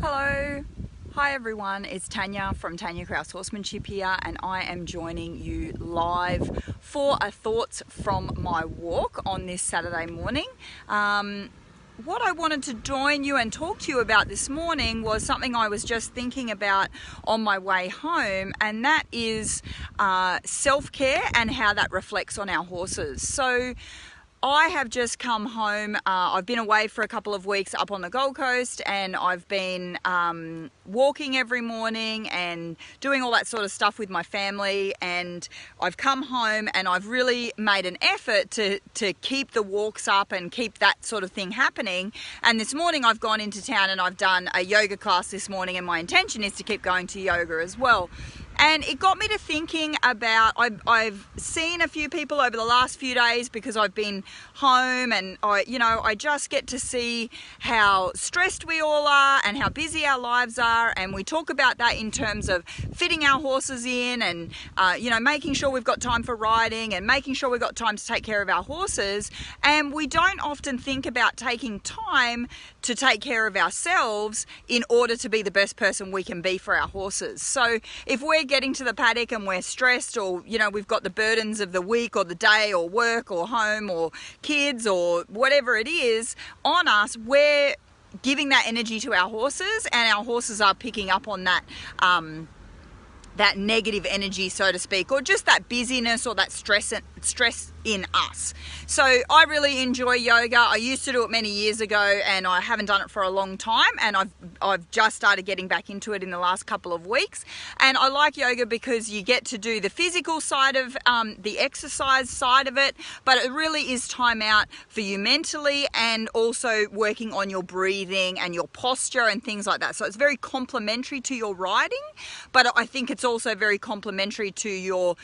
Hello, hi everyone, it's Tanja from Tanja Kraus Horsemanship here, and I am joining you live for a thoughts from my walk on this Saturday morning. What I wanted to join you and talk to you about this morning was something I was just thinking about on my way home, and that is self-care and how that reflects on our horses. So I have just come home. I've been away for a couple of weeks up on the Gold Coast, and I've been walking every morning and doing all that sort of stuff with my family, and I've come home and I've really made an effort to keep the walks up and keep that sort of thing happening. And this morning I've gone into town and I've done a yoga class this morning, and my intention is to keep going to yoga as well. And it got me to thinking about, I've seen a few people over the last few days because I've been home, and I just get to see how stressed we all are and how busy our lives are. And we talk about that in terms of fitting our horses in and, making sure we've got time for riding and making sure we've got time to take care of our horses. And we don't often think about taking time to take care of ourselves in order to be the best person we can be for our horses. So if we're getting to the paddock and we're stressed, or we've got the burdens of the week or the day or work or home or kids or whatever it is on us, we're giving that energy to our horses, and our horses are picking up on that that negative energy, so to speak, or just that busyness or that stress in us. So I really enjoy yoga. I used to do it many years ago, and I haven't done it for a long time, and I've just started getting back into it in the last couple of weeks. And I like yoga because you get to do the physical side of the exercise side of it, but it really is time out for you mentally, and also working on your breathing and your posture and things like that. So it's very complementary to your riding, but I think it's also very complementary to your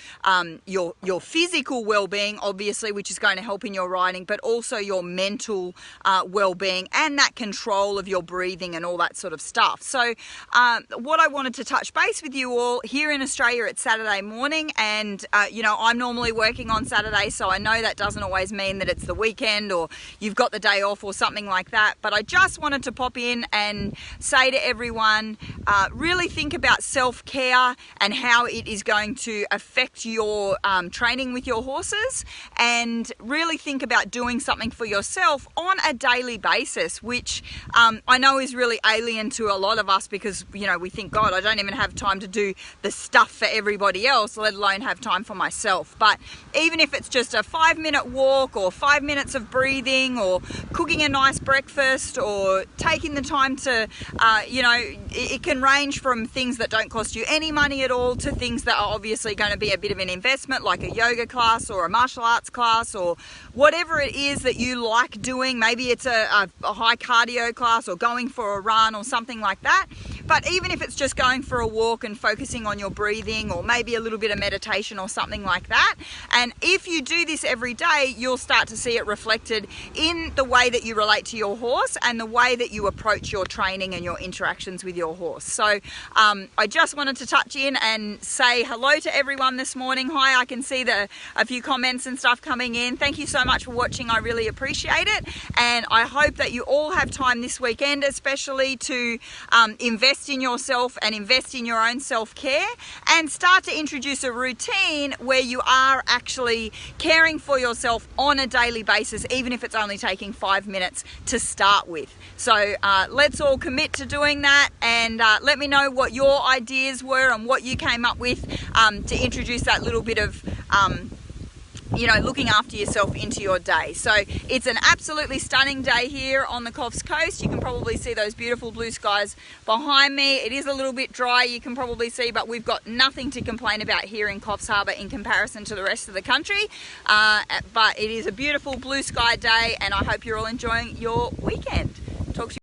physical well-being, obviously, which is going to help in your riding, but also your mental well-being and that control of your breathing and all that sort of stuff. So what I wanted to touch base with you all, here in Australia it's Saturday morning, and I'm normally working on Saturday, so I know that doesn't always mean that it's the weekend or you've got the day off or something like that, but I just wanted to pop in and say to everyone, really think about self-care and how it is going to affect your training with your horses, and really think about doing something for yourself on a daily basis, which I know is really alien to a lot of us, because we think, God, I don't even have time to do the stuff for everybody else, let alone have time for myself. But even if it's just a 5-minute walk, or 5 minutes of breathing, or cooking a nice breakfast, or taking the time to it can range from things that don't cost you any money at all to things that are obviously going to be a bit of an investment, like a yoga class or a martial arts class, or whatever it is that you like doing. Maybe it's a high cardio class, or going for a run or something like that. But even if it's just going for a walk and focusing on your breathing, or maybe a little bit of meditation or something like that, and if you do this every day, you'll start to see it reflected in the way that you relate to your horse and the way that you approach your training and your interactions with your horse. So I just wanted to touch in and say hello to everyone this morning. Hi, I can see a few comments and stuff coming in. Thank you so much for watching. I really appreciate it, and I hope that you all have time this weekend especially to invest in yourself and invest in your own self-care, and start to introduce a routine where you are actually caring for yourself on a daily basis, even if it's only taking 5 minutes to start with. So let's all commit to doing that, and let me know what your ideas were and what you came up with to introduce that little bit of looking after yourself into your day. So it's an absolutely stunning day here on the Coffs Coast. You can probably see those beautiful blue skies behind me. It is a little bit dry, you can probably see, but we've got nothing to complain about here in Coffs Harbour in comparison to the rest of the country. But it is a beautiful blue sky day, and I hope you're all enjoying your weekend. Talk to you